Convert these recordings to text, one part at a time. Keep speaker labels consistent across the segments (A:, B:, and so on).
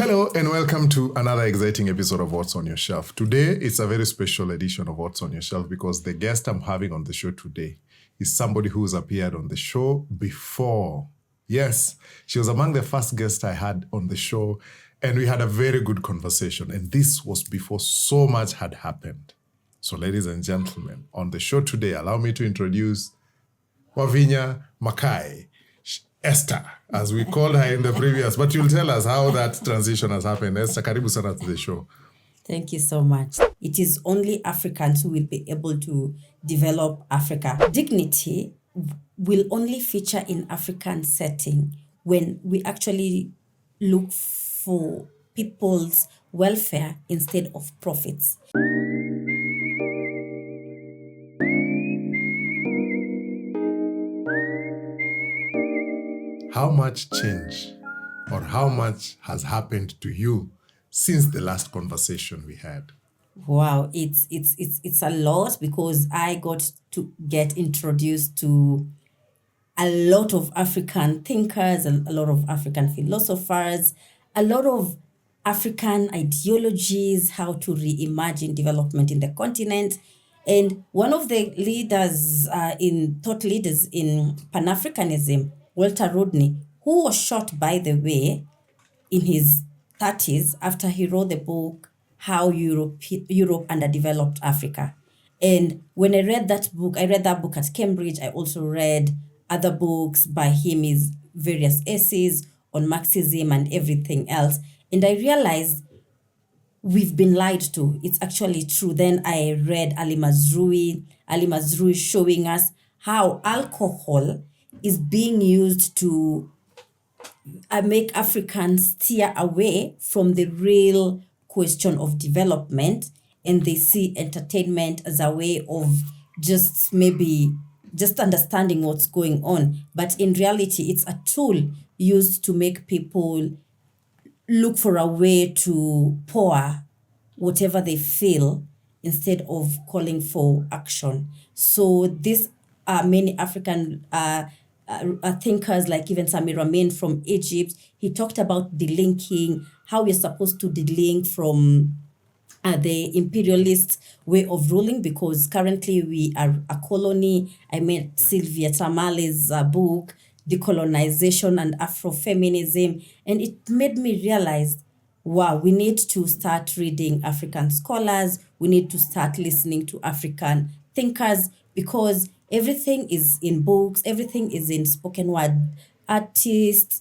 A: Hello and welcome to another exciting episode of What's on Your Shelf. Today, it's a very special edition of What's on Your Shelf because the guest I'm having on the show today is somebody who's appeared on the show before. Yes, she was among the first guests I had on the show, and we had a very good conversation. And this was before so much had happened. So, ladies and gentlemen, on the show today, allow me to introduce Wavinya Makai, Esther, as we called her in the previous, but you'll tell us how that transition has happened. Esther, karibu sana to the show.
B: Thank you so much. It is only Africans who will be able to develop Africa. Dignity will only feature in African setting when we actually look for people's welfare instead of profits.
A: How much change or how much has happened to you since the last conversation we had?
B: Wow, it's a lot because I got to get introduced to a lot of African thinkers, a lot of African philosophers, a lot of African ideologies, how to reimagine development in the continent. And one of the thought leaders in Pan-Africanism, Walter Rodney, who was shot, by the way, in his 30s after he wrote the book, How Europe Underdeveloped Africa. And when I read that book at Cambridge. I also read other books by him, his various essays on Marxism and everything else. And I realized we've been lied to. It's actually true. Then I read Ali Mazrui showing us how alcohol is being used to make Africans steer away from the real question of development, and they see entertainment as a way of just understanding what's going on. But in reality, it's a tool used to make people look for a way to pour whatever they feel instead of calling for action. So these are many African thinkers, like even Samir Amin from Egypt. He talked about delinking, how we're supposed to delink from the imperialist way of ruling, because currently we are a colony. I met Sylvia Tamale's book, Decolonization and Afrofeminism, and it made me realize, wow, we need to start reading African scholars. We need to start listening to African thinkers, because everything is in books, everything is in spoken word artists,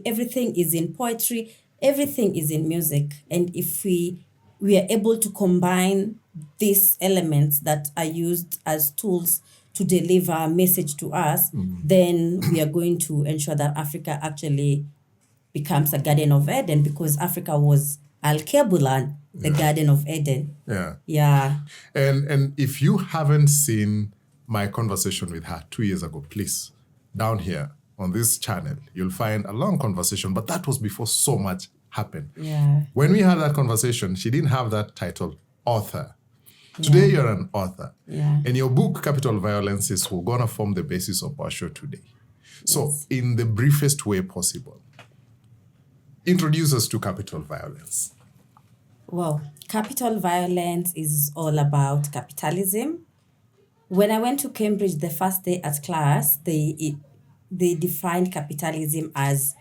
B: everything is in poetry, everything is in music. And if we are able to combine these elements that are used as tools to deliver a message to us, then we are going to ensure that Africa actually becomes a Garden of Eden, because Africa was Al-Kebulan, the Garden of Eden.
A: Yeah. And if you haven't seen my conversation with her 2 years ago, please, down here on this channel, you'll find a long conversation, but that was before so much happened.
B: Yeah.
A: When we had that conversation, she didn't have that title, author. Today, you're an author.
B: Yeah.
A: And your book, Capital Violences, will going to form the basis of our show today. So, in the briefest way possible, introduce us to capital violence.
B: Well, capital violence is all about capitalism. When I went to Cambridge the first day at class, they defined capitalism as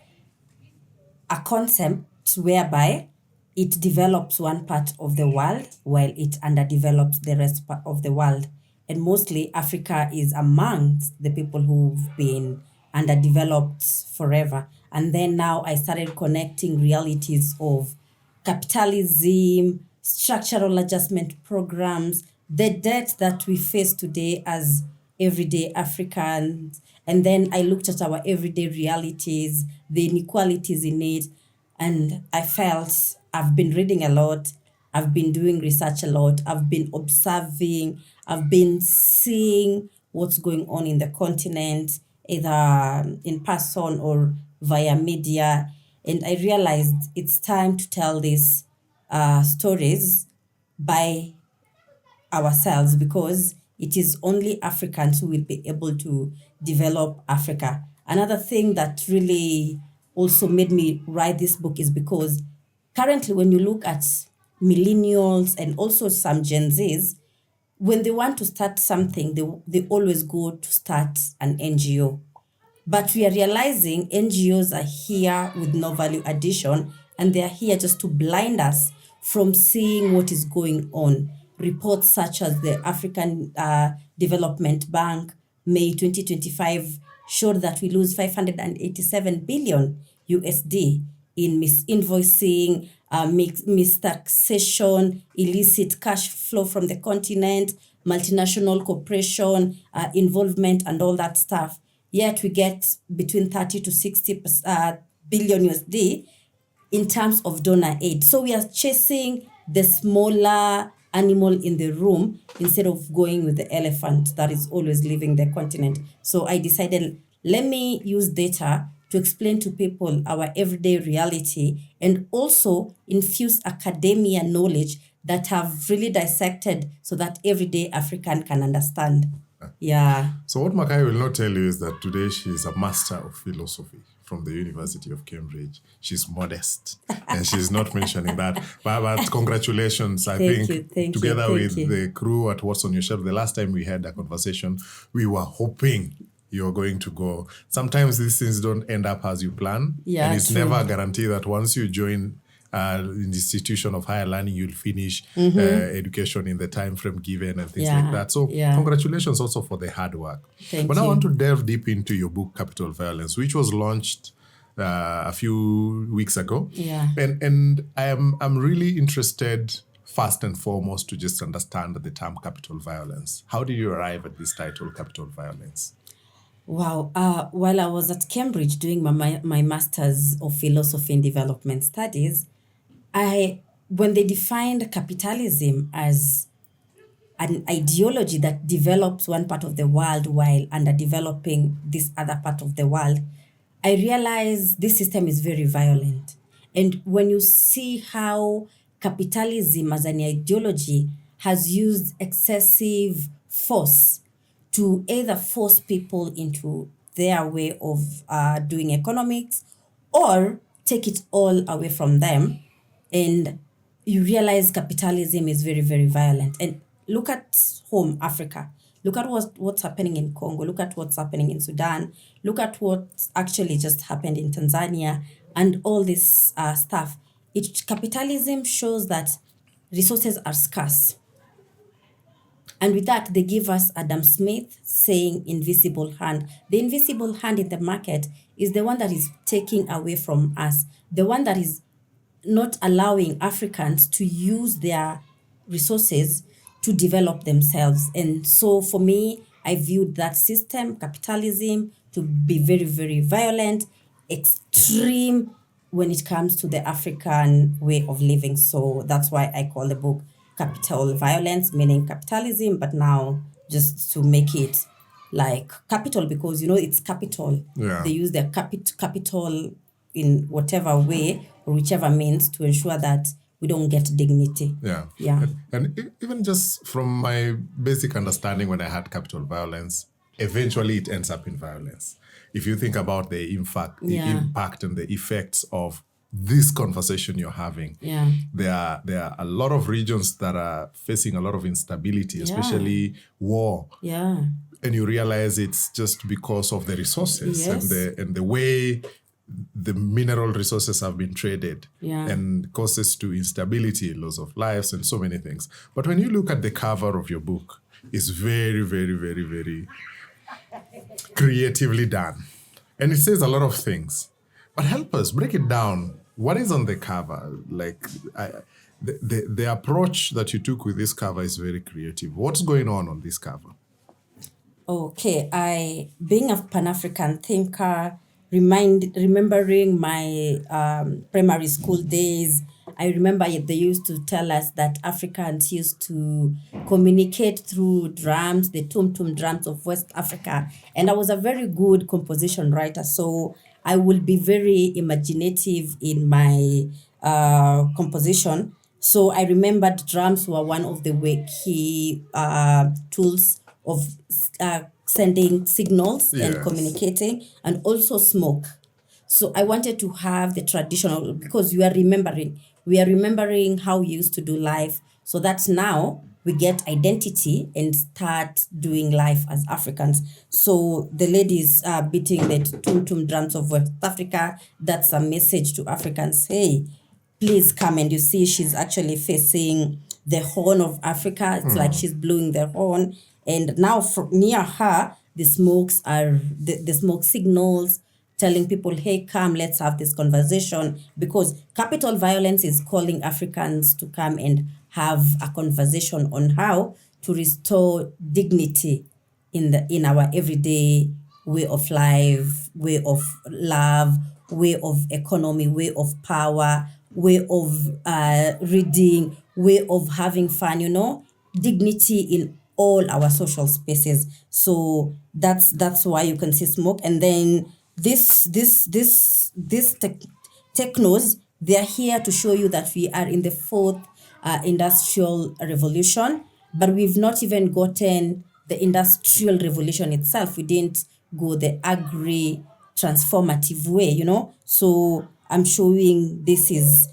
B: a concept whereby it develops one part of the world while it underdevelops the rest of the world. And mostly Africa is amongst the people who've been underdeveloped forever. And then now I started connecting realities of capitalism, structural adjustment programs, the debt that we face today as everyday Africans. And then I looked at our everyday realities, the inequalities in it, and I felt I've been reading a lot, I've been doing research a lot, I've been observing, I've been seeing what's going on in the continent, either in person or via media. And I realized it's time to tell these stories by ourselves, because it is only Africans who will be able to develop Africa. Another thing that really also made me write this book is because currently, when you look at millennials and also some Gen Zs, when they want to start something, they always go to start an NGO. But we are realizing NGOs are here with no value addition, and they are here just to blind us from seeing what is going on. Reports such as the African Development Bank, May 2025, showed that we lose 587 billion USD in misinvoicing, mistaxation, illicit cash flow from the continent, multinational corporation involvement, and all that stuff. Yet we get between 30 to 60 billion USD in terms of donor aid. So we are chasing the smaller animal in the room instead of going with the elephant that is always leaving the continent. So I decided, let me use data to explain to people our everyday reality and also infuse academia knowledge that have really dissected so that everyday African can understand. Yeah.
A: So what Makai will not tell you is that today she is a master of philosophy from the University of Cambridge. She's modest and she's not mentioning that. But congratulations, I think, together with the crew at What's on Your Shelf. The last time we had a conversation, we were hoping you're going to go. Sometimes these things don't end up as you plan.
B: Yeah,
A: and it's never a guarantee that once you join an institution of higher learning, you'll finish education in the time frame given and things like that. So congratulations also for the hard work.
B: But
A: I want to delve deep into your book, Capital Violence, which was launched a few weeks ago.
B: Yeah.
A: And I'm really interested, first and foremost, to just understand the term capital violence. How did you arrive at this title, Capital Violence?
B: Wow. While I was at Cambridge doing my Master's of Philosophy and Development Studies, when they defined capitalism as an ideology that develops one part of the world while underdeveloping this other part of the world, I realized this system is very violent. And when you see how capitalism as an ideology has used excessive force to either force people into their way of doing economics or take it all away from them, and you realize capitalism is very, very violent. And look at home Africa. Look at what's happening in Congo. Look at what's happening in Sudan. Look at what actually just happened in Tanzania and all this stuff. Capitalism shows that resources are scarce. And with that, they give us Adam Smith saying invisible hand. The invisible hand in the market is the one that is taking away from us, the one that is not allowing Africans to use their resources to develop themselves. And so for me, I viewed that system, capitalism, to be very, very violent, extreme when it comes to the African way of living. So that's why I call the book Capital Violence, meaning capitalism, but now just to make it like capital, because it's capital.
A: Yeah.
B: They use their capital in whatever way or whichever means to ensure that we don't get dignity.
A: Yeah.
B: Yeah.
A: And even just from my basic understanding, when I had capital violence, eventually it ends up in violence. If you think about the impact and the effects of this conversation you're having, there are a lot of regions that are facing a lot of instability, especially war.
B: Yeah.
A: And you realize it's just because of the resources and the way the mineral resources have been traded and causes to instability, loss of lives, and so many things. But when you look at the cover of your book, it's very, very, very, very creatively done. And it says a lot of things. But help us break it down. What is on the cover? Like the approach that you took with this cover is very creative. What's going on this cover?
B: Okay, being a Pan-African thinker, remembering my primary school days, I remember they used to tell us that Africans used to communicate through drums, the tum-tum drums of West Africa. And I was a very good composition writer, so I will be very imaginative in my composition. So I remembered drums were one of the key tools of sending signals and communicating, and also smoke. So I wanted to have the traditional, because you are remembering We are remembering how we used to do life so that now we get identity and start doing life as Africans. So the ladies are beating the tum-tum drums of West Africa. That's a message to Africans. Hey, please come. And you see she's actually facing the Horn of Africa. It's like she's blowing the horn. And now from near her, the smoke signals telling people, hey, come, let's have this conversation, because capital violence is calling Africans to come and have a conversation on how to restore dignity in our everyday way of life, way of love, way of economy, way of power, way of reading, way of having fun, dignity in all our social spaces. So that's why you can see smoke. And then this technos, they're here to show you that we are in the fourth industrial revolution, but we've not even gotten the industrial revolution itself. We didn't go the agri transformative way, So I'm showing this is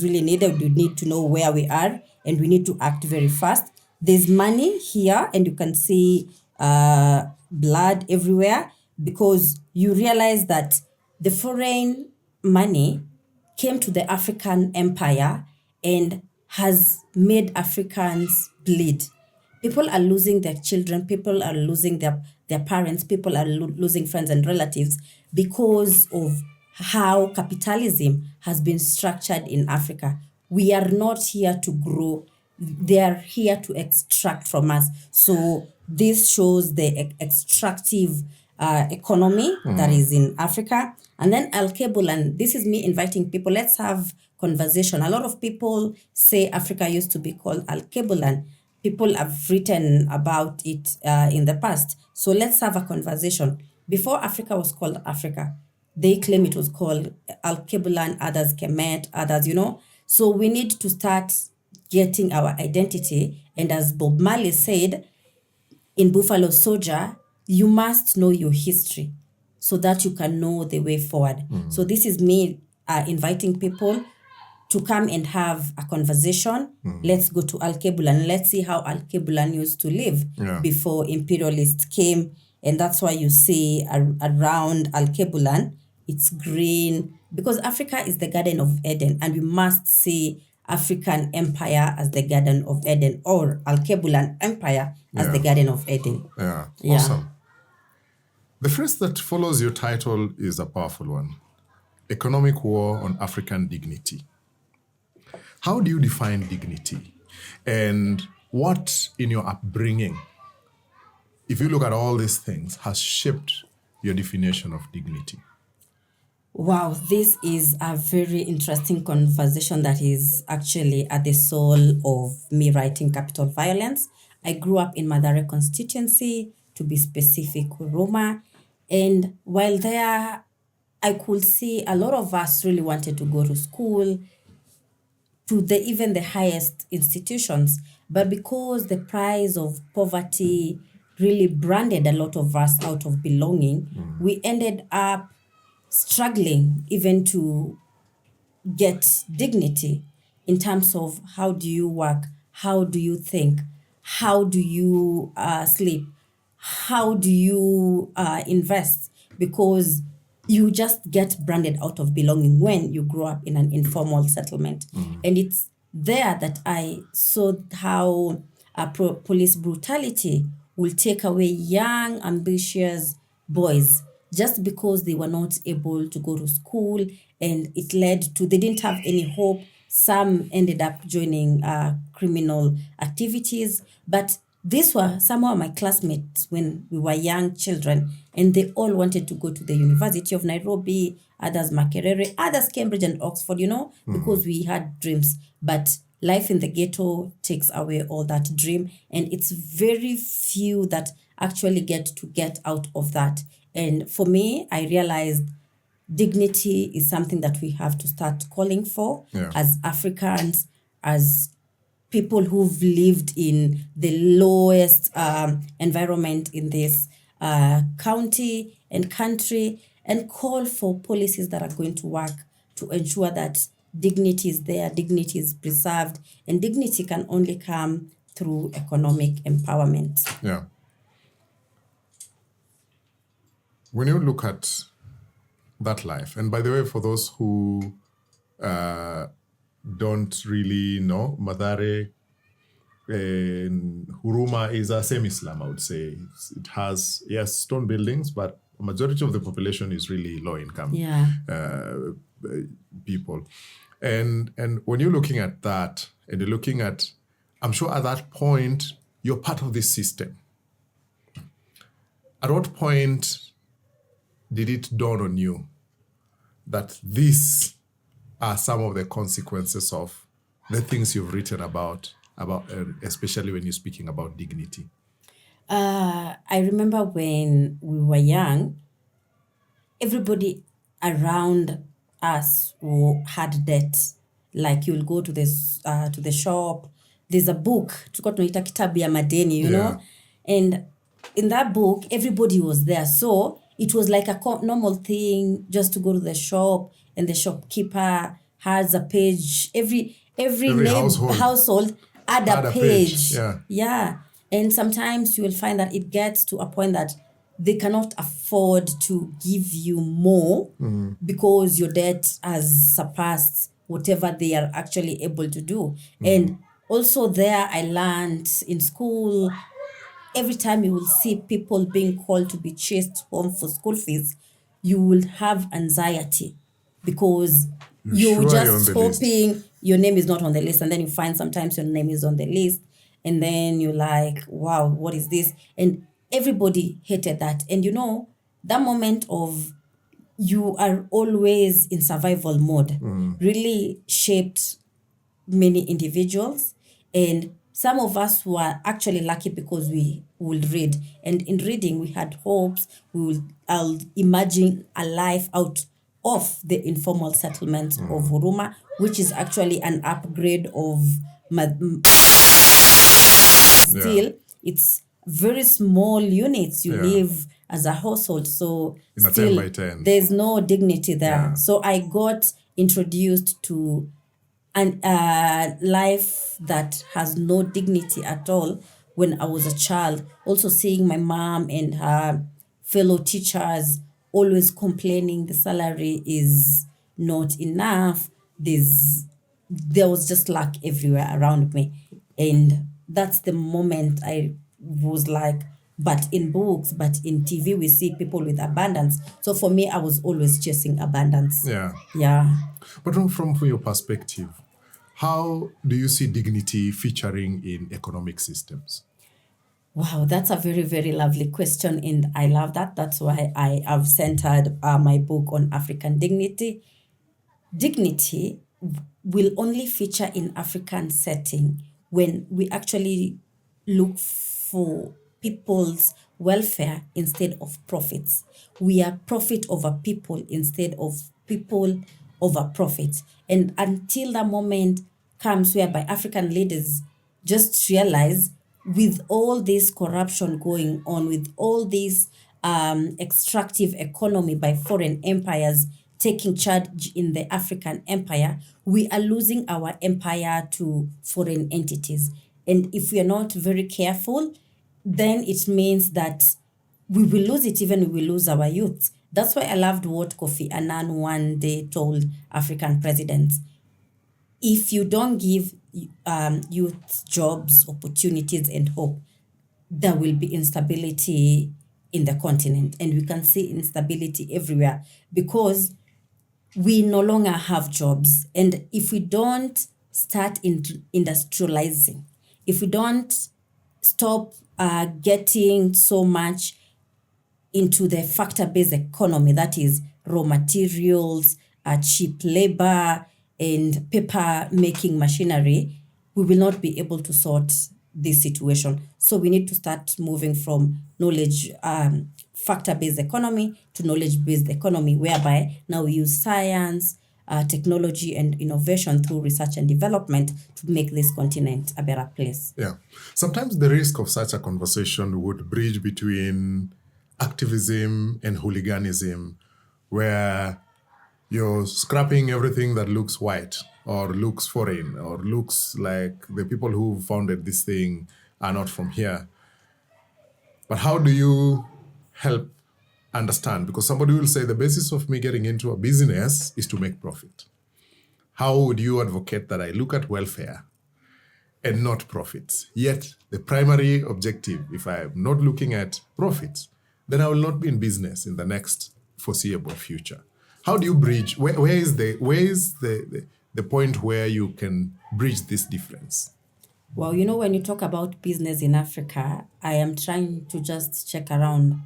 B: really needed. We need to know where we are, and we need to act very fast. There's money here, and you can see blood everywhere, because you realize that the foreign money came to the African empire and has made Africans bleed. People are losing their children, people are losing their parents, people are losing friends and relatives because of how capitalism has been structured in Africa. We are not here to grow, they are here to extract from us. So this shows the extractive economy that is in Africa. And then Al-Kebulan, this is me inviting people, let's have conversation. A lot of people say Africa used to be called Al-Kebulan. People have written about it in the past. So let's have a conversation. Before Africa was called Africa, they claim it was called Al-Kebulan, others Kemet, others, So we need to start getting our identity. And as Bob Marley said, in Buffalo Soldier, you must know your history so that you can know the way forward. So this is me inviting people to come and have a conversation. Let's go to Al-Kebulan. Let's see how Al-Kebulan used to live before imperialists came. And that's why you see around Al-Kebulan, it's green, because Africa is the Garden of Eden, and we must see African empire as the Garden of Eden, or Al-Kebulan empire as the Garden of Eden.
A: Yeah, awesome. The phrase that follows your title is a powerful one. Economic war on African dignity. How do you define dignity? And what in your upbringing, if you look at all these things, has shaped your definition of dignity?
B: Wow, this is a very interesting conversation that is actually at the soul of me writing Capital Violence. I grew up in Madare constituency, to be specific, Roma. And while there, I could see a lot of us really wanted to go to school, to even the highest institutions. But because the price of poverty really branded a lot of us out of belonging, we ended up struggling even to get dignity in terms of how do you work, how do you think, how do you sleep, how do you invest, because you just get branded out of belonging when you grow up in an informal settlement. And it's there that I saw how police brutality will take away young, ambitious boys just because they were not able to go to school, and it led to, they didn't have any hope. Some ended up joining criminal activities, but these were some of my classmates when we were young children, and they all wanted to go to the University of Nairobi, others Makerere, others Cambridge and Oxford, because we had dreams. But life in the ghetto takes away all that dream, and it's very few that actually get out of that. And for me, I realized dignity is something that we have to start calling for as Africans, as people who've lived in the lowest environment in this county and country, and call for policies that are going to work to ensure that dignity is there, dignity is preserved, and dignity can only come through economic empowerment.
A: Yeah. When you look at that life, and by the way, for those who don't really know, Madare Huruma is a semi-slum, I would say. It has, yes, stone buildings, but a majority of the population is really low-income people. And when you're looking at that, and you're looking at, I'm sure at that point, you're part of this system. At what point did it dawn on you that these are some of the consequences of the things you've written about especially when you're speaking about dignity?
B: I remember when we were young, everybody around us had debt. Like you'll go to the shop, there's a book, tulikuwa tunaita kitabu ya madeni, you know? And in that book, everybody was there. So it was like a normal thing just to go to the shop, and the shopkeeper has a page. Every household had a page. Yeah. And sometimes you will find that it gets to a point that they cannot afford to give you more because your debt has surpassed whatever they are actually able to do. And also there I learned in school, every time you will see people being called to be chased home for school fees, you will have anxiety because you're just hoping your name is not on the list, and then you find sometimes your name is on the list, and then you're like, wow, what is this? And everybody hated that. And you know, that moment of you are always in survival mode really shaped many individuals. And some of us were actually lucky because we would read. And in reading, we had hopes. I'll imagine a life out of the informal settlement of Huruma, which is actually an upgrade of still, it's very small units. You live as a household, so
A: in
B: still
A: a 10 by 10.
B: There's no dignity there. So I got introduced to a life that has no dignity at all when I was a child. Also seeing my mom and her fellow teachers always complaining the salary is not enough. There was just lack everywhere around me. And that's the moment I was like, but in books, but in TV, we see people with abundance. So for me, I was always chasing abundance. Yeah.
A: But from your perspective, how do you see dignity featuring in economic systems?
B: Wow, that's a very, very lovely question. And I love that. That's why I have centered my book on African dignity. Dignity will only feature in African setting when we actually look for people's welfare instead of profits. We are profit over people instead of people over profit. And until that moment comes whereby African leaders just realize, with all this corruption going on, with all this extractive economy by foreign empires taking charge in the African empire, we are losing our empire to foreign entities. And if we are not very careful, then it means that we will lose it, even we will lose our youth. That's why I loved what Kofi Annan one day told African presidents. If you don't give youth jobs, opportunities, and hope, there will be instability in the continent. And we can see instability everywhere because we no longer have jobs. And if we don't start industrializing, if we don't stop getting so much into the factor-based economy, that is raw materials, cheap labor, and paper-making machinery, we will not be able to sort this situation. So we need to start moving from knowledge factor-based economy to knowledge-based economy, whereby now we use science, technology, and innovation through research and development to make this continent a better place.
A: Yeah. Sometimes the risk of such a conversation would bridge between activism and hooliganism, where you're scrapping everything that looks white or looks foreign or looks like the people who founded this thing are not from here. But how do you help understand? Because somebody will say the basis of me getting into a business is to make profit. How would you advocate that I look at welfare and not profits? Yet the primary objective, if I am not looking at profits, then I will not be in business in the next foreseeable future. How do you bridge? Where is the point where you can bridge this difference?
B: Well, when you talk about business in Africa, I am trying to just check around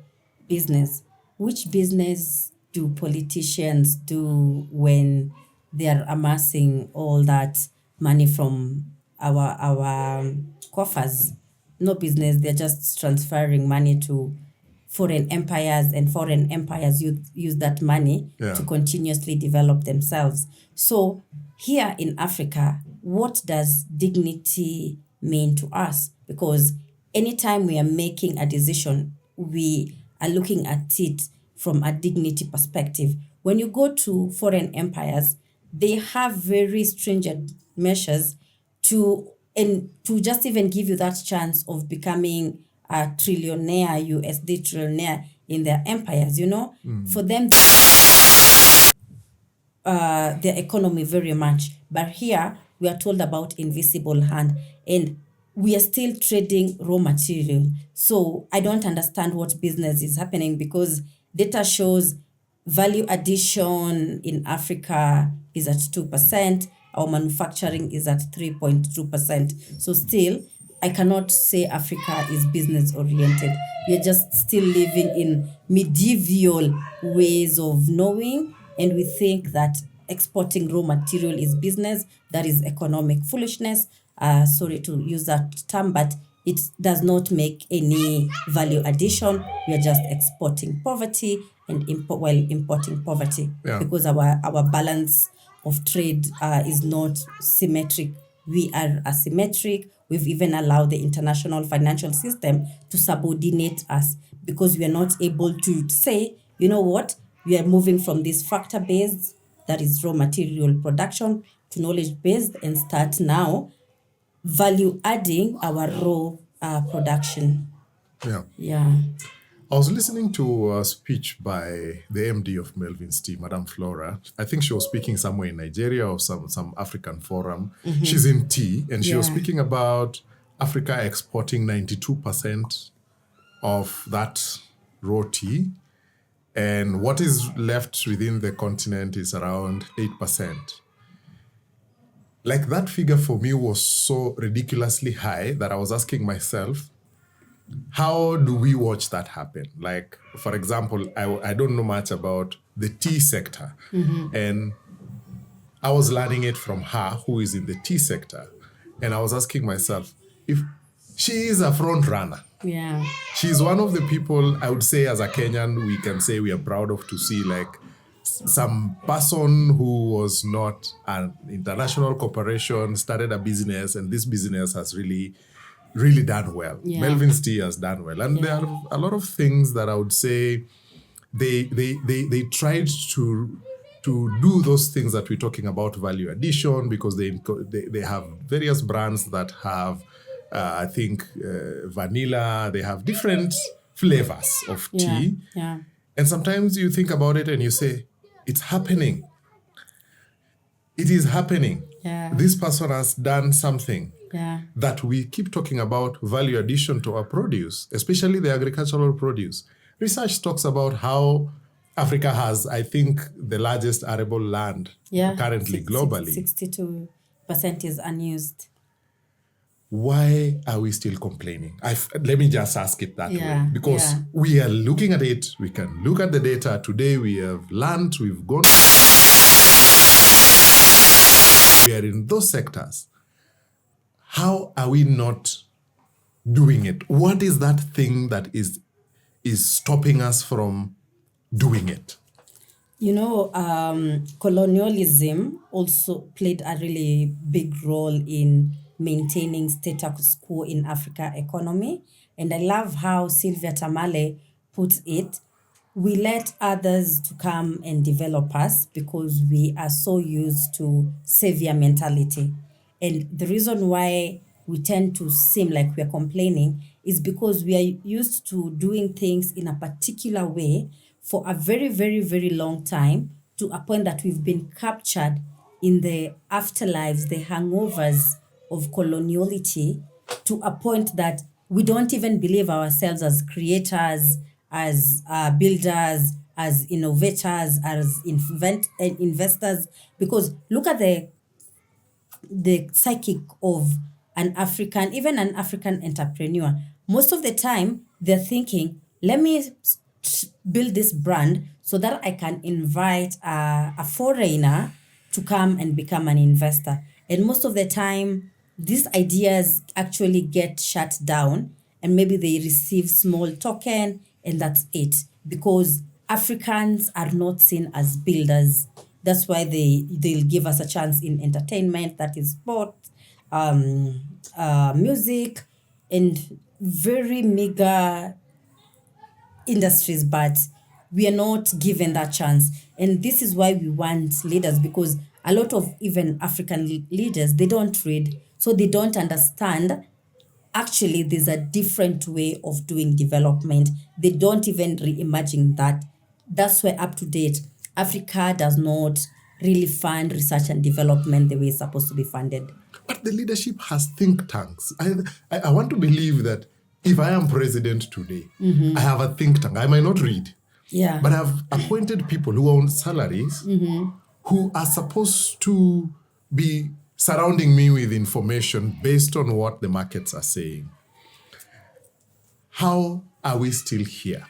B: business. Which business do politicians do when they are amassing all that money from our coffers? No business, they're just transferring money to foreign empires, and foreign empires use that money to continuously develop themselves. So here in Africa, what does dignity mean to us? Because anytime we are making a decision, we are looking at it from a dignity perspective. When you go to foreign empires, they have very stringent measures to just even give you that chance of becoming a trillionaire, USD trillionaire in their empires, For them, their economy very much. But here, we are told about invisible hand, and we are still trading raw material. So I don't understand what business is happening, because data shows value addition in Africa is at 2%. Our manufacturing is at 3.2%. So still, I cannot say Africa is business oriented. We are just still living in medieval ways of knowing, and we think that exporting raw material is business. That is economic foolishness. Sorry to use that term, but it does not make any value addition. We are just exporting poverty and importing poverty, because our balance of trade is not symmetric. We are asymmetric. We've even allowed the international financial system to subordinate us, because we are not able to say, you know what, we are moving from this factor-based, that is raw material production, to knowledge-based, and start now value adding our raw production. Yeah.
A: I was listening to a speech by the MD of Melvin's tea, Madam Flora. I think she was speaking somewhere in Nigeria or some African forum. She's in tea, and she was speaking about Africa exporting 92% of that raw tea, and what is left within the continent is around 8%. Like, that figure for me was so ridiculously high that I was asking myself, how do we watch that happen? Like, for example, I don't know much about the tea sector. And I was learning it from her, who is in the tea sector. And I was asking myself, if she is a front runner.
B: Yeah.
A: She's one of the people, I would say, as a Kenyan, we can say we are proud of, to see, like, some person who was not an international corporation started a business, and this business has really done well. Melvin's tea has done well. And there are a lot of things that I would say they tried to do those things that we're talking about, value addition, because they have various brands that have, I think, vanilla. They have different flavors of tea.
B: Yeah.
A: And sometimes you think about it and you say, it's happening. It is happening.
B: Yeah.
A: This person has done something.
B: Yeah.
A: That we keep talking about value addition to our produce, especially the agricultural produce. Research talks about how Africa has, I think, the largest arable land currently globally.
B: 62% is unused.
A: Why are we still complaining? Let me just ask it that way. Because we are looking at it, we can look at the data. Today we have learned, we've gone. We are in those sectors. How are we not doing it? What is that thing that is stopping us from doing it?
B: Colonialism also played a really big role in maintaining status quo in Africa economy. And I love how Sylvia Tamale puts it. we let others to come and develop us because we are so used to savior mentality. And the reason why we tend to seem like we are complaining is because we are used to doing things in a particular way for a very, very, very long time, to a point that we've been captured in the afterlives, the hangovers of coloniality, to a point that we don't even believe ourselves as creators, as builders, as innovators, as investors. Because look at the psychic of an African, even an African entrepreneur. Most of the time, they're thinking, let me build this brand so that I can invite a foreigner to come and become an investor. And most of the time, these ideas actually get shut down, and maybe they receive small token, and that's it. Because Africans are not seen as builders. That's why they'll give us a chance in entertainment, that is sport, music, and very meager industries, but we are not given that chance. And this is why we want leaders, because a lot of even African leaders, they don't read, so they don't understand. Actually, there's a different way of doing development. They don't even reimagine that. That's why up to date, Africa does not really fund research and development the way it's supposed to be funded.
A: But the leadership has think tanks. I want to believe that if I am president today, I have a think tank. I might not read,
B: Yeah.
A: but I've appointed people who own salaries, who are supposed to be surrounding me with information based on what the markets are saying. How are we still here?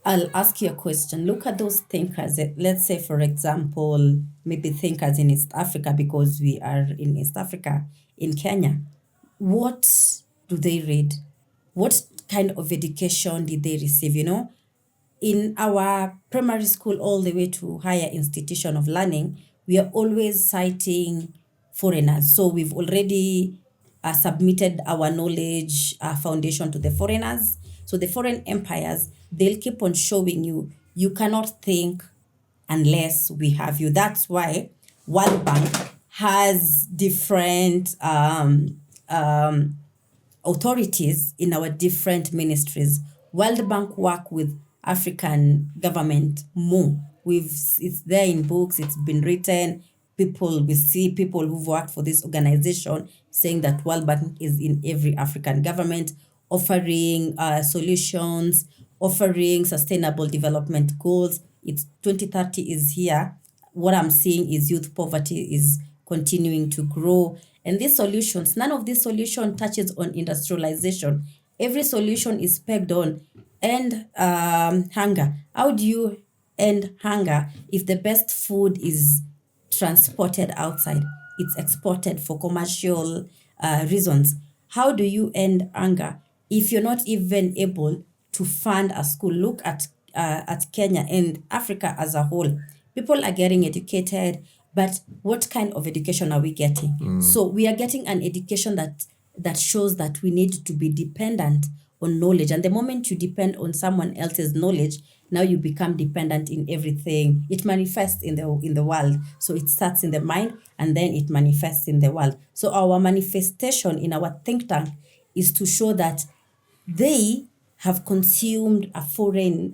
B: I'll ask you a question. Look at those thinkers. Let's say, for example, maybe thinkers in East Africa, because we are in East Africa, in Kenya. What do they read? What kind of education did they receive? In our primary school all the way to higher institution of learning, we are always citing foreigners. So we've already submitted our knowledge foundation to the foreigners. So the foreign empires, they'll keep on showing you cannot think unless we have you. That's why World Bank has different authorities in our different ministries. World Bank work with African government more. It's there in books, it's been written. We see people who've worked for this organization saying that World Bank is in every African government, offering solutions, offering sustainable development goals. It's 2030 is here. What I'm seeing is youth poverty is continuing to grow. And these solutions, none of these solution touches on industrialization. Every solution is pegged on end hunger. How do you end hunger if the best food is transported outside? It's exported for commercial reasons. How do you end hunger if you're not even able to fund a school? Look at Kenya and Africa as a whole. People are getting educated, but what kind of education are we getting? So we are getting an education that shows that we need to be dependent on knowledge. And the moment you depend on someone else's knowledge, now you become dependent in everything. It manifests in the world. So it starts in the mind and then it manifests in the world. So our manifestation in our think tank is to show that they have consumed a foreign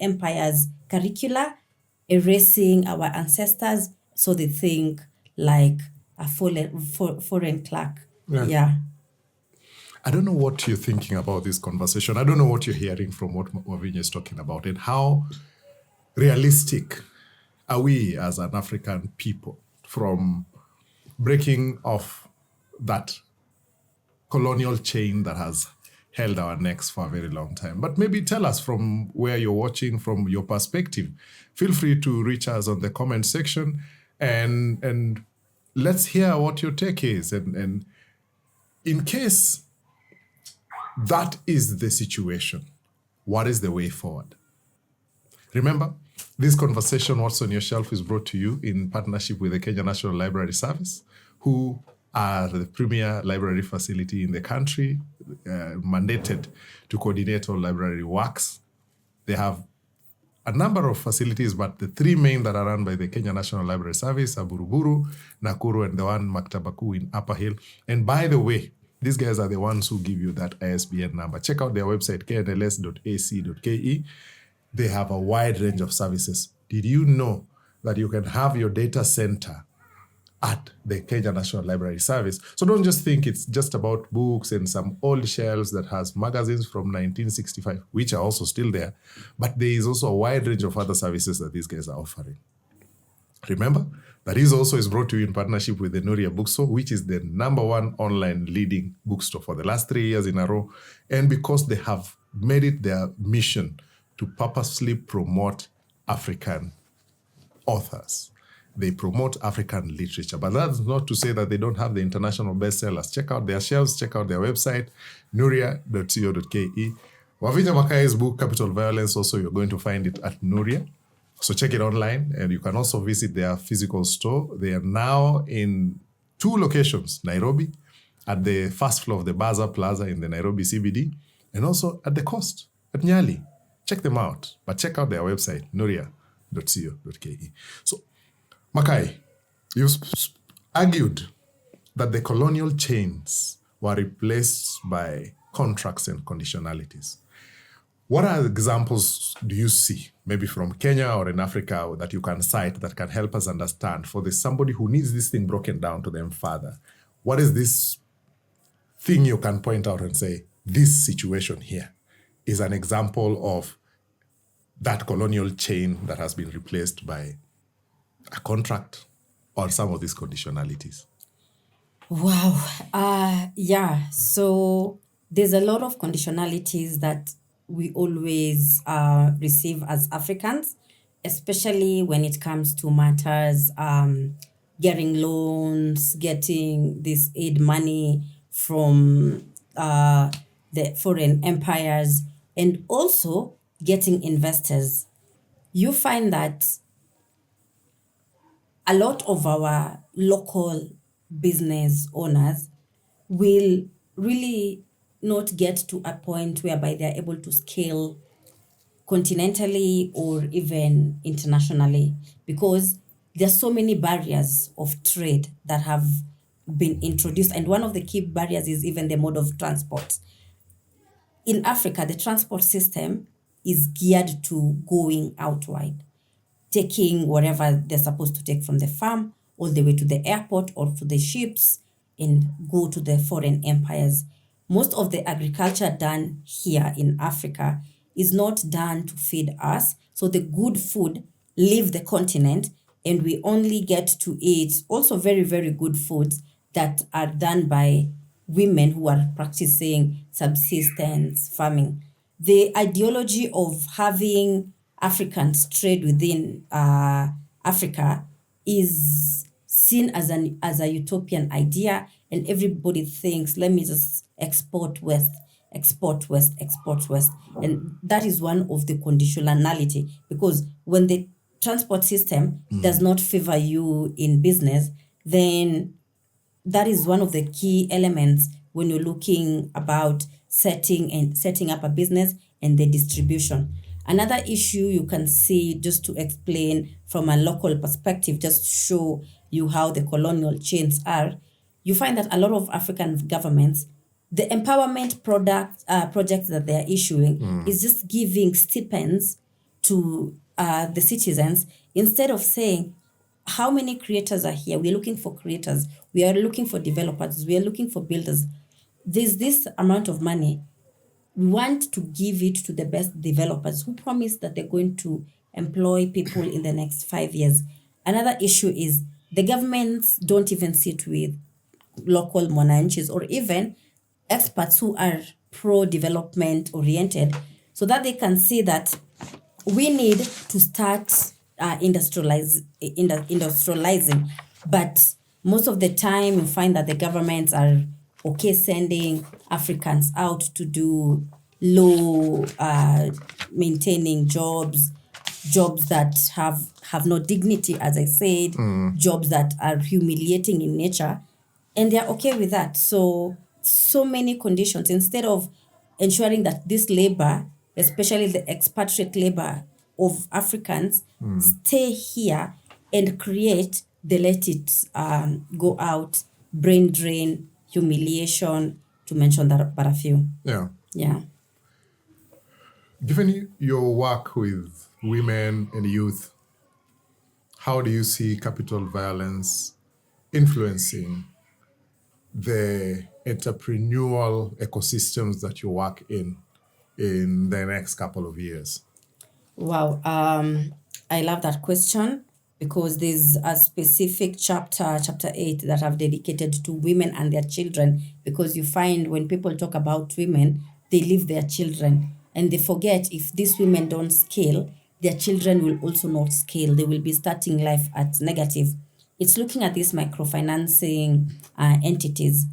B: empire's curricula, erasing our ancestors, so they think like a foreign clerk. Yeah.
A: I don't know what you're thinking about this conversation. I don't know what you're hearing from what Wavinya is talking about, and how realistic are we as an African people from breaking off that colonial chain that has held our necks for a very long time. But maybe tell us from where you're watching, from your perspective. Feel free to reach us on the comment section, and let's hear what your take is. And in case that is the situation, what is the way forward? Remember, this conversation, What's on Your Shelf, is brought to you in partnership with the Kenya National Library Service, who are the premier library facility in the country, mandated to coordinate all library works. They have a number of facilities, but the three main that are run by the Kenya National Library Service are Buruburu, Nakuru, and the one Maktaba Kuu in Upper Hill. And by the way, these guys are the ones who give you that ISBN number. Check out their website, knls.ac.ke. They have a wide range of services. Did you know that you can have your data center at the Kenya National Library Service? So don't just think it's just about books and some old shelves that has magazines from 1965, which are also still there, but there is also a wide range of other services that these guys are offering. Remember, that is brought to you in partnership with the Nuria Bookstore, which is the #1 online leading bookstore for the last 3 years in a row. And because they have made it their mission to purposely promote African authors. They promote African literature. But that's not to say that they don't have the international bestsellers. Check out their shelves, check out their website, nuria.co.ke. Wavinya Makai's book, Capital Violence, also you're going to find it at Nuria. So check it online, and you can also visit their physical store. They are now in 2 locations, Nairobi, at the first floor of the Baza Plaza in the Nairobi CBD, and also at the coast, at Nyali. Check them out, but check out their website, nuria.co.ke. So, Makai, you've argued that the colonial chains were replaced by contracts and conditionalities. What are examples do you see, maybe from Kenya or in Africa, that you can cite that can help us understand for somebody who needs this thing broken down to them further? What is this thing you can point out and say, this situation here is an example of that colonial chain that has been replaced by a contract or some of these conditionalities?
B: Wow. Yeah. So there's a lot of conditionalities that we always receive as Africans, especially when it comes to matters, getting loans, getting this aid money from the foreign empires, and also getting investors. You find that a lot of our local business owners will really not get to a point whereby they're able to scale continentally or even internationally, because there's so many barriers of trade that have been introduced. And one of the key barriers is even the mode of transport. In Africa, the transport system is geared to going outward, taking whatever they're supposed to take from the farm all the way to the airport or to the ships and go to the foreign empires. Most of the agriculture done here in Africa is not done to feed us. So the good food leave the continent and we only get to eat also very, very good foods that are done by women who are practicing subsistence farming. The ideology of having Africans trade within Africa is seen as a utopian idea, and everybody thinks, let me just export west, export west, export west. And that is one of the conditionality, because when the transport system does not favor you in business, then that is one of the key elements when you're looking about setting up a business and the distribution. Another issue you can see, just to explain from a local perspective, just to show you how the colonial chains are, you find that a lot of African governments, the empowerment projects that they are issuing is just giving stipends to the citizens, instead of saying, how many creators are here? We're looking for creators. We are looking for developers. We are looking for builders. There's this amount of money. We want to give it to the best developers who promise that they're going to employ people in the next 5 years. Another issue is the governments don't even sit with local monanchis or even experts who are pro-development oriented, so that they can see that we need to start industrializing. But most of the time you find that the governments are okay sending Africans out to do low maintaining jobs that have no dignity, as I said, jobs that are humiliating in nature, and they're okay with that. So many conditions, instead of ensuring that this labor especially the expatriate labor of Africans, stay here and create, they let it go out, brain drain, humiliation, to mention that but a few.
A: Yeah.
B: Yeah.
A: Given your work with women and youth, how do you see capital violence influencing the entrepreneurial ecosystems that you work in the next couple of years?
B: Wow. I love that question because there's a specific chapter 8, that I've dedicated to women and their children, because you find when people talk about women, they leave their children and they forget if these women don't scale, their children will also not scale. They will be starting life at negative. It's looking at these microfinancing entities.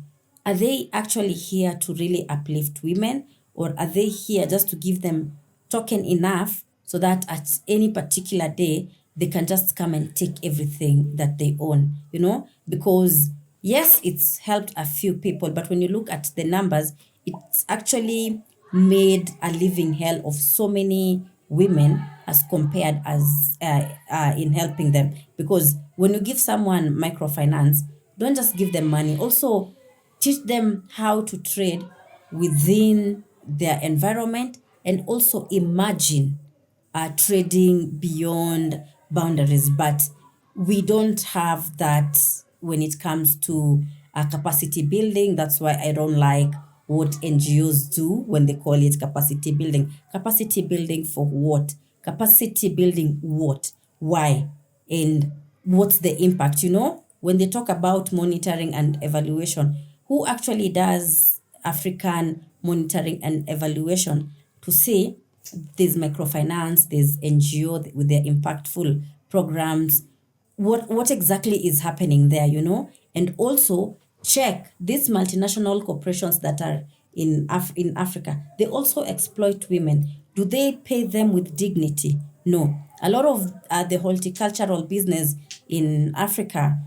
B: Are they actually here to really uplift women, or are they here just to give them token enough so that at any particular day they can just come and take everything that they own, because yes, it's helped a few people, but when you look at the numbers, it's actually made a living hell of so many women as compared as in helping them. Because when you give someone microfinance, don't just give them money, also teach them how to trade within their environment, and also imagine trading beyond boundaries. But we don't have that when it comes to capacity building. That's why I don't like what NGOs do when they call it capacity building. Capacity building for what? Capacity building what? Why? And what's the impact? When they talk about monitoring and evaluation, who actually does African monitoring and evaluation to see there's microfinance, there's NGO with their impactful programs, what exactly is happening there, and also check these multinational corporations that are in Africa. They also exploit women. Do they pay them with dignity? No. A lot of the horticultural business in Africa,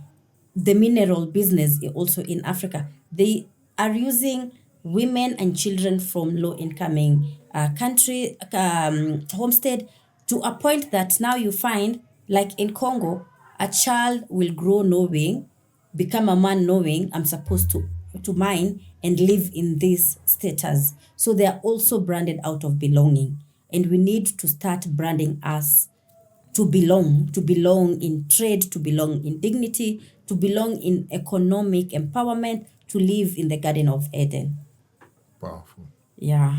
B: the mineral business also in Africa, they are using women and children from low incoming country homestead, to a point that now you find, like in Congo, a child will grow knowing, become a man knowing, I'm supposed to mine and live in this status. So they are also branded out of belonging, and we need to start branding us to belong in trade, to belong in dignity, to belong in economic empowerment, to live in the Garden of Eden.
A: Powerful.
B: Yeah.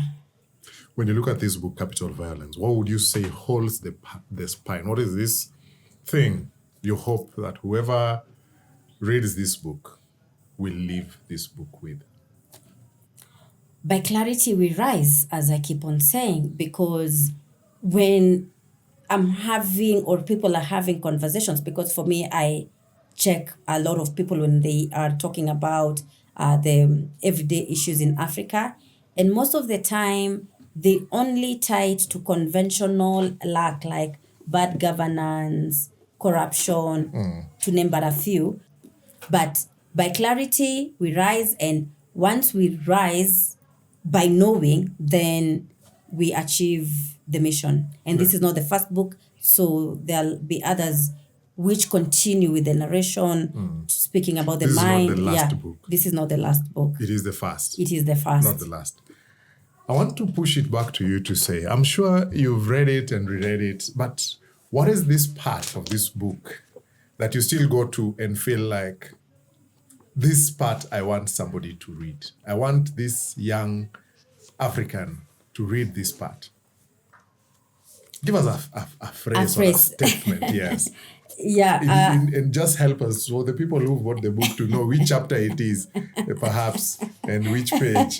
A: When you look at this book, Capital Violence, what would you say holds the spine? What is this thing you hope that whoever reads this book will leave this book with?
B: By clarity we rise, as I keep on saying, because when I'm having, or people are having conversations, because for me, I check a lot of people when they are talking about the everyday issues in Africa. And most of the time, they only tie it to conventional lack, like bad governance, corruption, to name but a few. But by clarity, we rise. And once we rise by knowing, then we achieve the mission. And this is not the first book, so there'll be others which continue with the narration, speaking about the
A: This is not
B: mind.
A: the last book.
B: This is not the last book.
A: It is the first.
B: It is the first.
A: Not the last. I want to push it back to you to say, I'm sure you've read it and reread it, but what is this part of this book that you still go to and feel like, this part I want somebody to read? I want this young African to read this part. Give us a phrase or a statement, yes.
B: Yeah.
A: And just help us, so the people who bought the book to know which chapter it is, perhaps, and which page.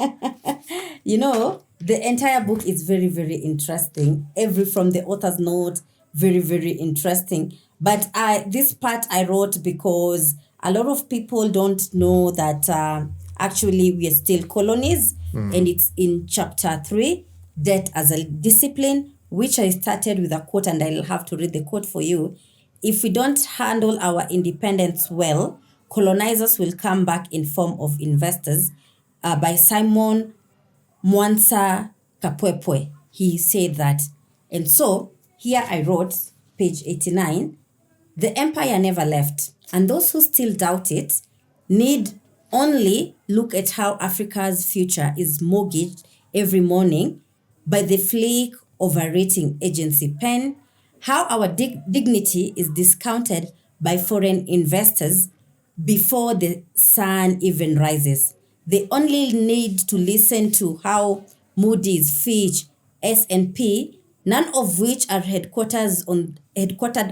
B: The entire book is very, very interesting. From the author's note, very, very interesting. But this part I wrote because a lot of people don't know that actually we are still colonies. And it's in chapter 3, Debt as a Discipline, which I started with a quote, and I'll have to read the quote for you. If we don't handle our independence well, colonizers will come back in form of investors, by Simon Mwansa Kapwepwe. he said that. And so here I wrote, page 89, the empire never left, and those who still doubt it need only look at how Africa's future is mortgaged every morning by the flick of a rating agency pen, how our dignity is discounted by foreign investors before the sun even rises. They only need to listen to how Moody's, Fitch, S&P, none of which are headquartered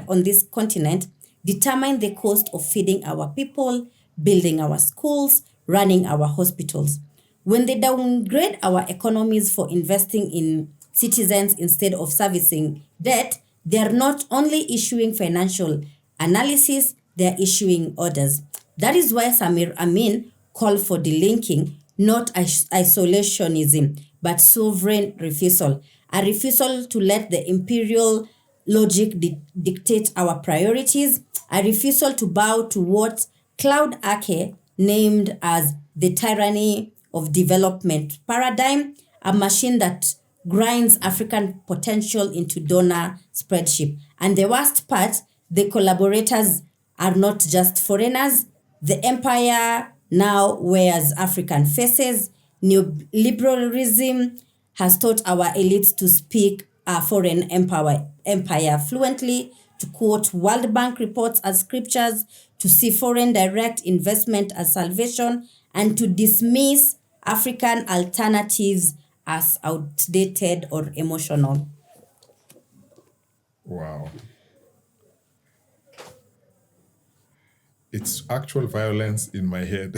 B: on this continent, determine the cost of feeding our people, building our schools, running our hospitals. When they downgrade our economies for investing in citizens instead of servicing debt, they are not only issuing financial analysis, they are issuing orders. That is why Samir Amin called for delinking, not isolationism, but sovereign refusal. A refusal to let the imperial logic dictate our priorities, a refusal to bow to what Claude Ake named as the tyranny of development paradigm, a machine that grinds African potential into donor spreadsheet. And the worst part, the collaborators are not just foreigners. The empire now wears African faces. Neoliberalism has taught our elites to speak a foreign empire fluently, to quote World Bank reports as scriptures, to see foreign direct investment as salvation, and to dismiss African alternatives as outdated or emotional.
A: Wow. It's actual violence in my head.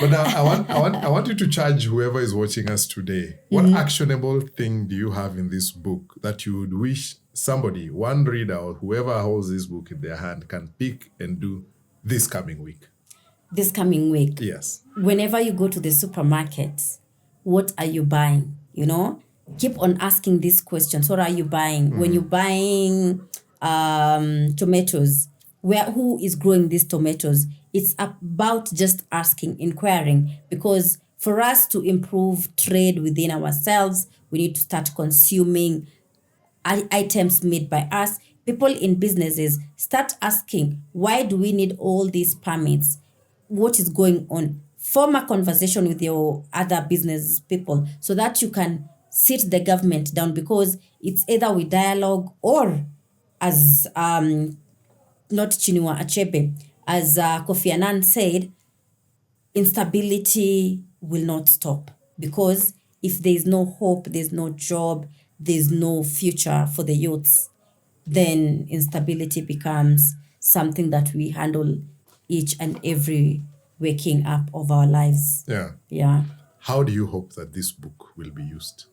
A: But now I want you to charge whoever is watching us today. What actionable thing do you have in this book that you would wish somebody, one reader or whoever holds this book in their hand, can pick and do this coming week?
B: This coming week?
A: Yes.
B: Whenever you go to the supermarket, what are you buying? You know, keep on asking these questions. What are you buying? When you're buying tomatoes, who is growing these tomatoes? It's about just asking, inquiring, because for us to improve trade within ourselves, we need to start consuming items made by us. People in businesses, start asking, why do we need all these permits? What is going on? Form a conversation with your other business people so that you can sit the government down, because it's either with dialogue or, as not Chinua Achebe, as Kofi Annan said, instability will not stop, because if there's no hope, there's no job, there's no future for the youths, then instability becomes something that we handle each and every waking up of our lives.
A: Yeah. How do you hope that this book will be used?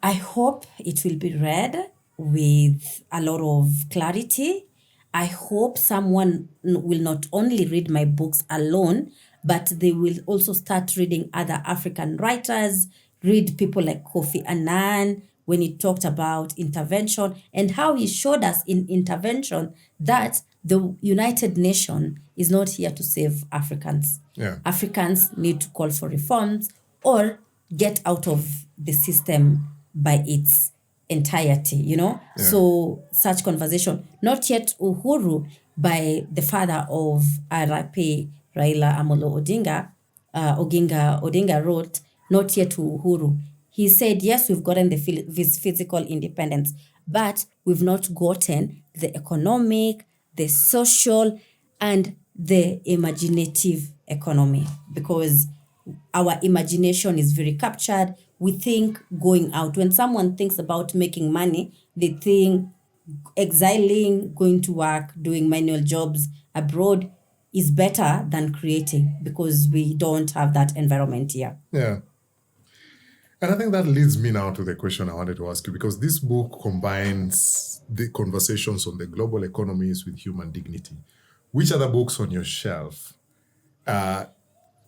B: I hope it will be read with a lot of clarity. I hope someone will not only read my books alone, but they will also start reading other African writers, read people like Kofi Annan when he talked about intervention and how he showed us in intervention that the United Nations is not here to save Africans.
A: Yeah.
B: Africans need to call for reforms or get out of the system by its entirety, you know?
A: Yeah.
B: So such conversation, not yet Uhuru, by the father of RIP, Raila Amolo Odinga wrote, not yet Uhuru. He said, yes, we've gotten this physical independence, but we've not gotten the economic, the social, and the imaginative economy, because our imagination is very captured. We think going out. When someone thinks about making money, they think exiling, going to work, doing manual jobs abroad is better than creating, because we don't have that environment here.
A: Yeah. And I think that leads me now to the question I wanted to ask you, because this book combines the conversations on the global economies with human dignity. Which other books on your shelf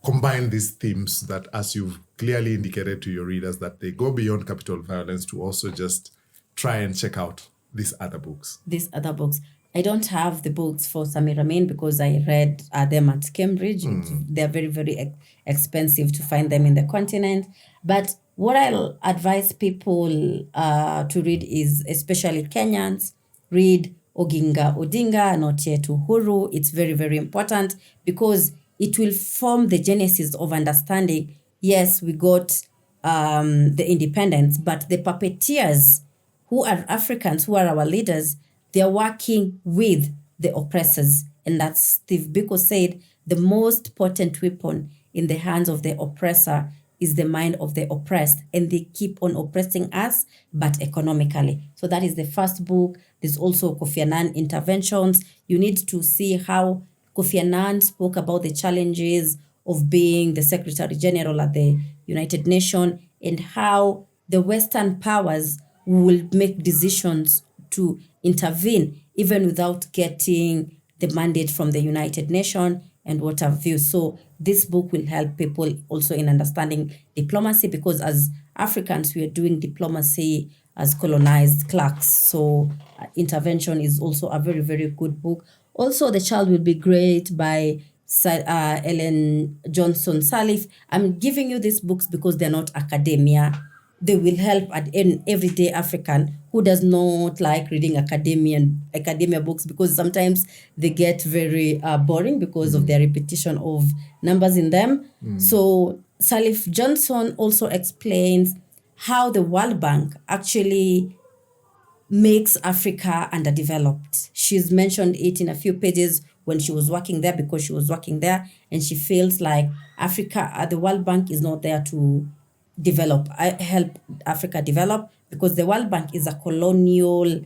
A: combine these themes that, as you've clearly indicated to your readers, that they go beyond capital violence to also just try and check out these other books?
B: These other books. I don't have the books for Samir Amin because I read them at Cambridge. They're very, very expensive to find them in the continent. But What I'll advise people to read is, especially Kenyans, read Oginga Odinga, Not Yet Uhuru. It's very, very important because it will form the genesis of understanding. Yes, we got the independence, but the puppeteers who are Africans, who are our leaders, they are working with the oppressors. And that's Steve Biko said, the most potent weapon in the hands of the oppressor is the mind of the oppressed. And they keep on oppressing us, but economically. So that is the first book. There's also Kofi Annan Interventions. You need to see how Kofi Annan spoke about the challenges of being the Secretary General at the United Nations and how the Western powers will make decisions to intervene even without getting the mandate from the United Nations and what have you. So this book will help people also in understanding diplomacy, because as Africans, we are doing diplomacy as colonized clerks. So Intervention is also a very, very good book. Also, The Child Will Be Great by Ellen Johnson Sirleaf. I'm giving you these books because they're not academia. They will help an everyday African who does not like reading academia books, because sometimes they get very boring because of their repetition of numbers in them. So Sirleaf Johnson also explains how the World Bank actually makes Africa underdeveloped. She's mentioned it in a few pages when she was working there, because she was working there and she feels like Africa, the World Bank is not there to help Africa develop, because the World Bank is a colonial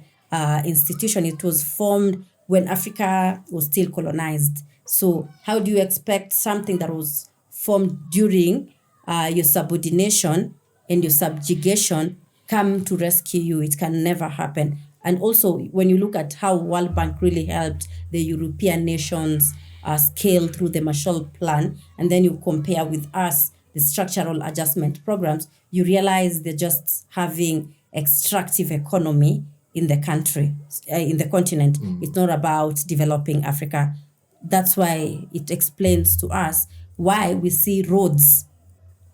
B: institution. It was formed when Africa was still colonized. So how do you expect something that was formed during your subordination and your subjugation come to rescue you? It can never happen. And also, when you look at how World Bank really helped the European nations scale through the Marshall Plan, and then you compare with us, the structural adjustment programs, you realize they're just having extractive economy in the country, in the continent. It's not about developing Africa. That's why it explains to us why we see roads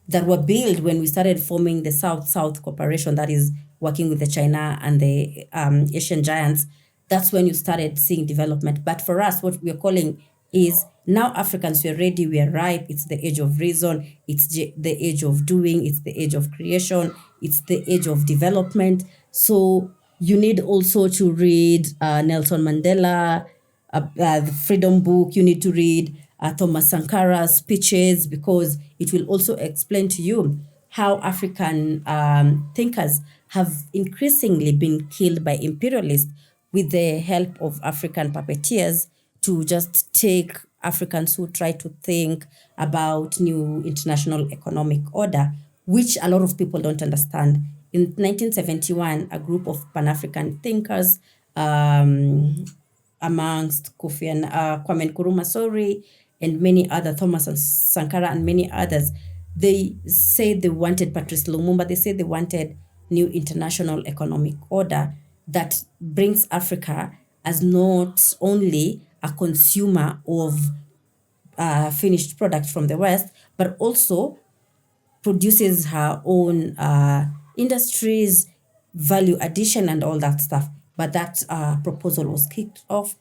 B: that were built when we started forming the South-South cooperation, that is working with the China and the Asian giants. That's when you started seeing development. But for us, what we're calling is now Africans, we're ready, we're ripe. It's the age of reason. It's the age of doing. It's the age of creation. It's the age of development. So you need also to read Nelson Mandela, the Freedom Book. You need to read Thomas Sankara's speeches, because it will also explain to you how African thinkers have increasingly been killed by imperialists with the help of African puppeteers to just take Africans who try to think about new international economic order, which a lot of people don't understand. In 1971, a group of Pan-African thinkers, amongst Kwame Nkrumah, and many other, Thomas Sankara and many others, they said they wanted, Patrice Lumumba, they said they wanted new international economic order that brings Africa as not only a consumer of finished product from the West, but also produces her own industries, value addition, and all that stuff. But that proposal was kicked off.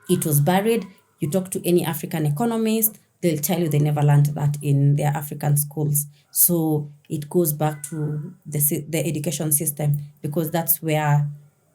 B: It was buried. You talk to any African economist, they'll tell you they never learned that in their African schools. So it goes back to the education system, because that's where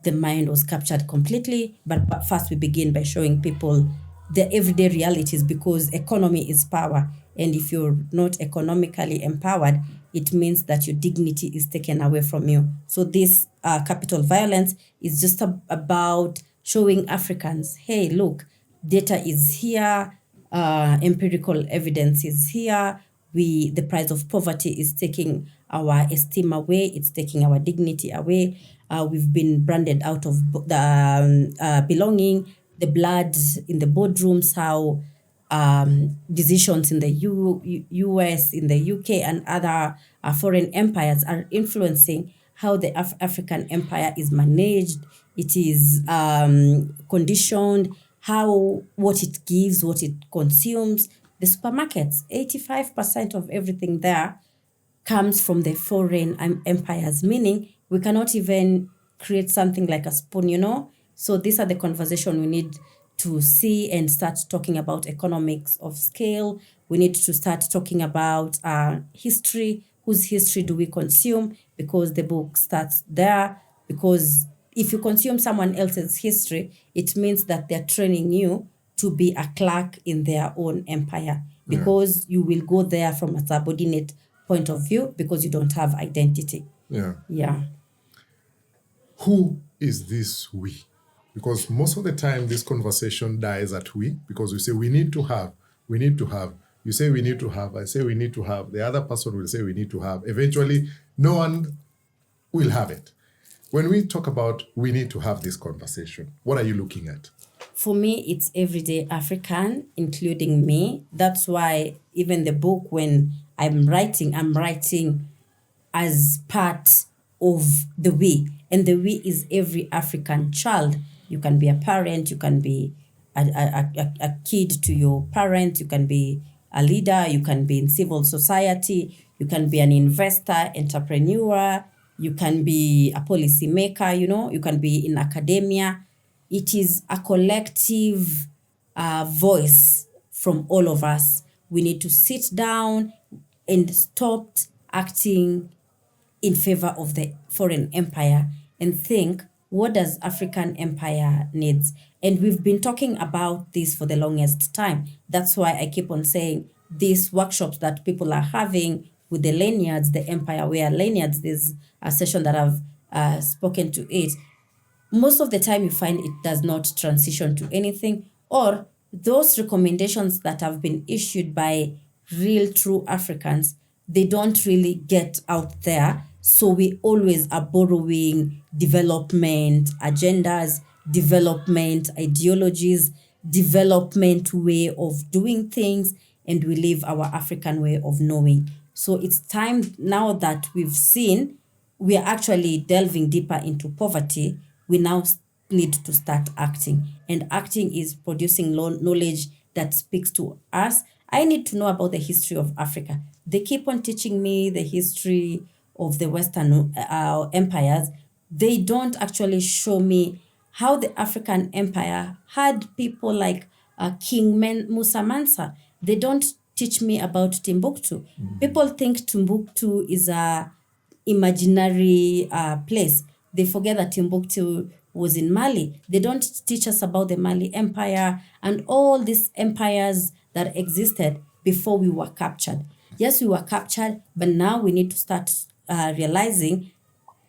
B: the mind was captured completely. But first, we begin by showing people the everyday realities, because economy is power. And if you're not economically empowered, it means that your dignity is taken away from you. So this capital violence is just about showing Africans, hey, look, data is here, empirical evidence is here. The price of poverty is taking our esteem away. It's taking our dignity away. We've been branded out of belonging. The blood in the boardrooms, how decisions in the US, in the UK, and other foreign empires are influencing how the African empire is managed. It is conditioned, what it gives, what it consumes. The supermarkets, 85% of everything there comes from the foreign empires, meaning we cannot even create something like a spoon, So these are the conversation we need to see and start talking about economics of scale. We need to start talking about history. Whose history do we consume? Because the book starts there. Because if you consume someone else's history, it means that they're training you to be a clerk in their own empire, because you will go there from a subordinate point of view because you don't have identity.
A: Yeah.
B: Yeah.
A: Who is this we? Because most of the time this conversation dies at we, because we say we need to have. You say we need to have, I say we need to have, the other person will say we need to have. Eventually, no one will have it. When we talk about we need to have this conversation, what are you looking at?
B: For me, it's everyday African, including me. That's why even the book, when I'm writing as part of the we. And the we is every African child. You can be a parent, you can be a kid to your parent, you can be a leader, you can be in civil society, you can be an investor, entrepreneur, you can be a policy maker, you can be in academia. It is a collective voice from all of us. We need to sit down and stop acting in favor of the foreign empire and think, what does African empire needs? And we've been talking about this for the longest time. That's why I keep on saying these workshops that people are having with the lanyards, the empire wear lanyards, there's a session that I've spoken to it. Most of the time you find it does not transition to anything, or those recommendations that have been issued by real true Africans, they don't really get out there. So we always are borrowing development agendas, development ideologies, development way of doing things, and we leave our African way of knowing. So it's time now that we've seen we are actually delving deeper into poverty, we now need to start acting. And acting is producing knowledge that speaks to us. I need to know about the history of Africa. They keep on teaching me the history of the Western empires. They don't actually show me how the African empire had people like King Musa Mansa. They don't teach me about Timbuktu. People think Timbuktu is a imaginary place. They forget that Timbuktu was in Mali. They don't teach us about the Mali Empire and all these empires that existed before we were captured. Yes, we were captured, but now we need to start realizing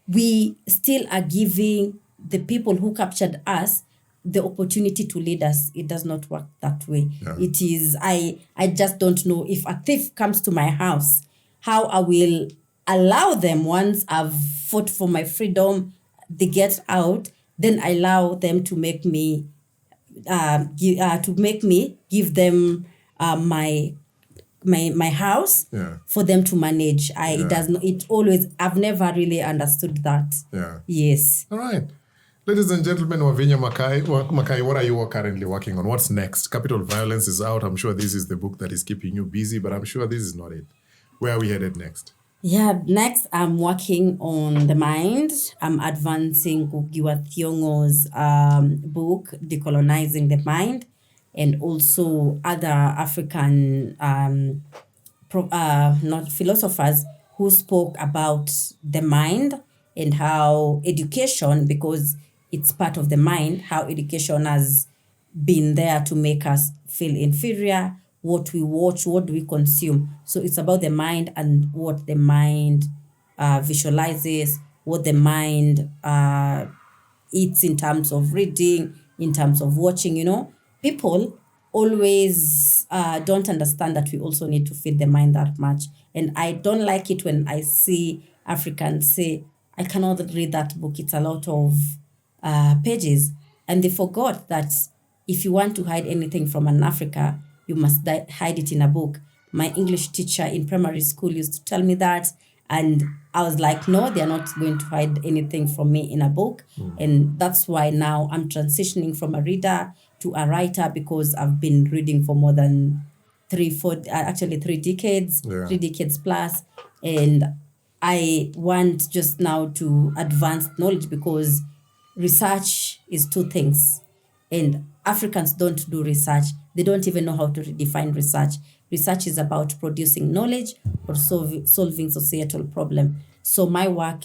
B: we still are giving the people who captured us the opportunity to lead us. It does not work that way.
A: Yeah.
B: It is, I just don't know if a thief comes to my house, how I will allow them, once I've fought for my freedom, they get out, then I allow them to make me give them my house for them to manage. I've never really understood that.
A: Yeah.
B: Yes.
A: All right. Ladies and gentlemen, Wavinya Makai, what are you currently working on? What's next? Capital Violence is out. I'm sure this is the book that is keeping you busy, but I'm sure this is not it. Where are we headed next?
B: Yeah, next I'm working on the mind. I'm advancing Gugiwa Thiongo's book, Decolonizing the Mind, and also other African not philosophers who spoke about the mind and how education, because it's part of the mind, how education has been there to make us feel inferior, what we watch, what do we consume. So it's about the mind and what the mind visualizes, what the mind eats in terms of reading, in terms of watching, People always don't understand that we also need to feed the mind that much. And I don't like it when I see Africans say, I cannot read that book, it's a lot of pages. And they forgot that if you want to hide anything from an Africa, you must hide it in a book. My English teacher in primary school used to tell me that. And I was like, no, they're not going to hide anything from me in a book. And that's why now I'm transitioning from a reader to a writer, because I've been reading for more than 3 decades, 3 decades plus. And I want just now to advance knowledge, because research is two things. And Africans don't do research. They don't even know how to define research. Research is about producing knowledge or solving societal problem. So my work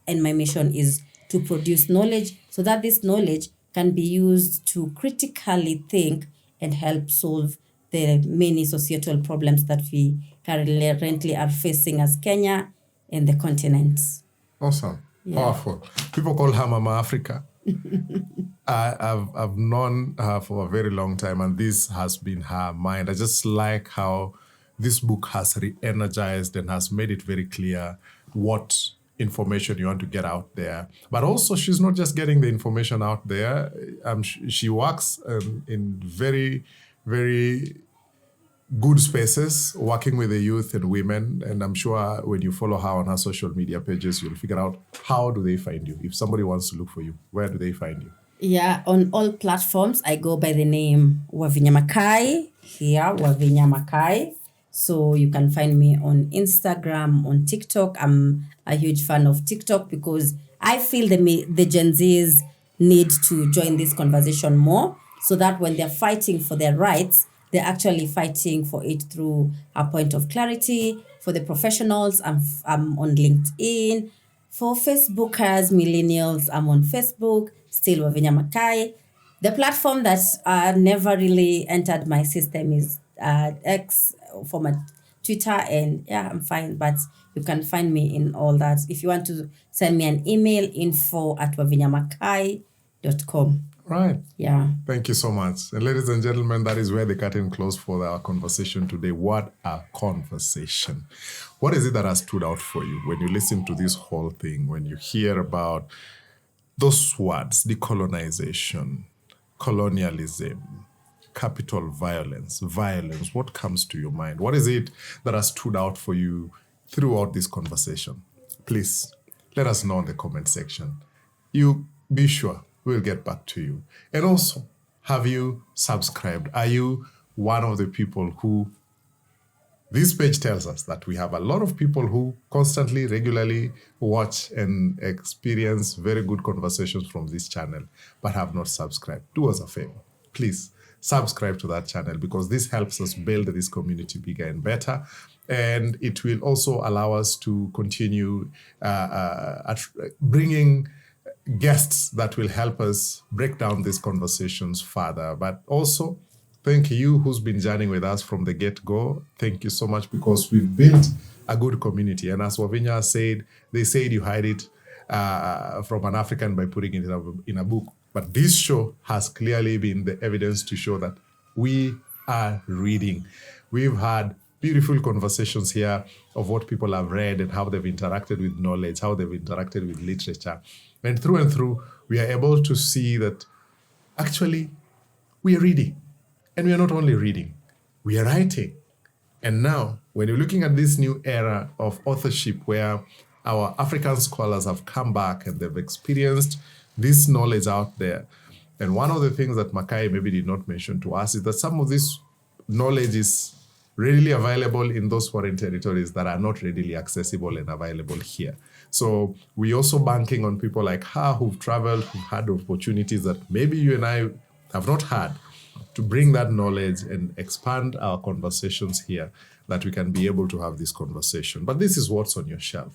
B: and my mission is to produce knowledge so that this knowledge can be used to critically think and help solve the many societal problems that we currently are facing as Kenya and the continent.
A: Awesome.
B: Yeah.
A: Powerful. People call her Mama Africa. I've known her for a very long time, and this has been her mind. I just like how this book has re-energized and has made it very clear what information you want to get out there. But also, she's not just getting the information out there. She works in very, very good spaces, working with the youth and women. And I'm sure when you follow her on her social media pages, you'll figure out how do they find you. If somebody wants to look for you, where do they find you?
B: Yeah, on all platforms, I go by the name Wavinya Makai. Here, Wavinya Makai. So you can find me on Instagram, on TikTok. I'm a huge fan of TikTok because I feel the Gen Zs need to join this conversation more, so that when they're fighting for their rights, they're actually fighting for it through a point of clarity. For the professionals, I'm on LinkedIn. For Facebookers, millennials, I'm on Facebook, still Wavinya Makai. The platform that never really entered my system is X, for my Twitter, and yeah, I'm fine. But you can find me in all that. If you want to send me an email, info@wavinyamakai.com.
A: Right.
B: Yeah.
A: Thank you so much. And ladies and gentlemen, that is where the curtain closed for our conversation today. What a conversation. What is it that has stood out for you when you listen to this whole thing, when you hear about those words, decolonization, colonialism, capital violence, what comes to your mind? What is it that has stood out for you throughout this conversation? Please let us know in the comment section. You be sure we'll get back to you. And also, have you subscribed? Are you one of the people who, this page tells us that we have a lot of people who constantly, regularly watch and experience very good conversations from this channel, but have not subscribed. Do us a favor, please subscribe to that channel, because this helps us build this community bigger and better. And it will also allow us to continue bringing guests that will help us break down these conversations further. But also, thank you who's been journeying with us from the get-go. Thank you so much, because we've built a good community. And as Wavinya said, they said you hide it from an African by putting it in a book. But this show has clearly been the evidence to show that we are reading. We've had beautiful conversations here of what people have read and how they've interacted with knowledge, how they've interacted with literature. And through, we are able to see that actually we are reading. And we are not only reading, we are writing. And now, when you're looking at this new era of authorship where our African scholars have come back and they've experienced this knowledge out there. And one of the things that Makai maybe did not mention to us is that some of this knowledge is readily available in those foreign territories that are not readily accessible and available here. So we also banking on people like her who've traveled, who've had opportunities that maybe you and I have not had, to bring that knowledge and expand our conversations here, that we can be able to have this conversation. But this is what's on your shelf.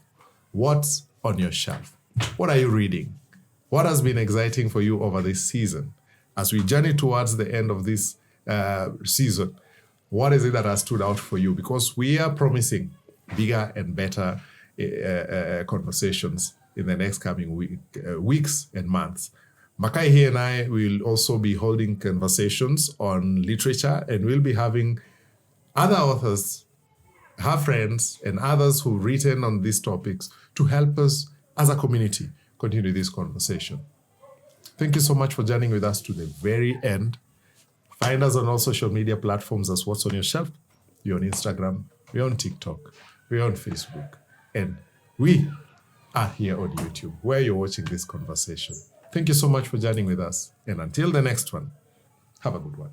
A: What's on your shelf? What are you reading? What has been exciting for you over this season? As we journey towards the end of this season, what is it that has stood out for you? Because we are promising bigger and better conversations in the next coming weeks and months. Makai here and I will also be holding conversations on literature, and we'll be having other authors, her friends, and others who've written on these topics to help us as a community continue this conversation. Thank you so much for joining with us to the very end. Find us on all social media platforms as What's on Your Shelf. We're on Instagram, we're on TikTok, we're on Facebook, and we are here on YouTube, where you're watching this conversation. Thank you so much for joining with us. And until the next one, have a good one.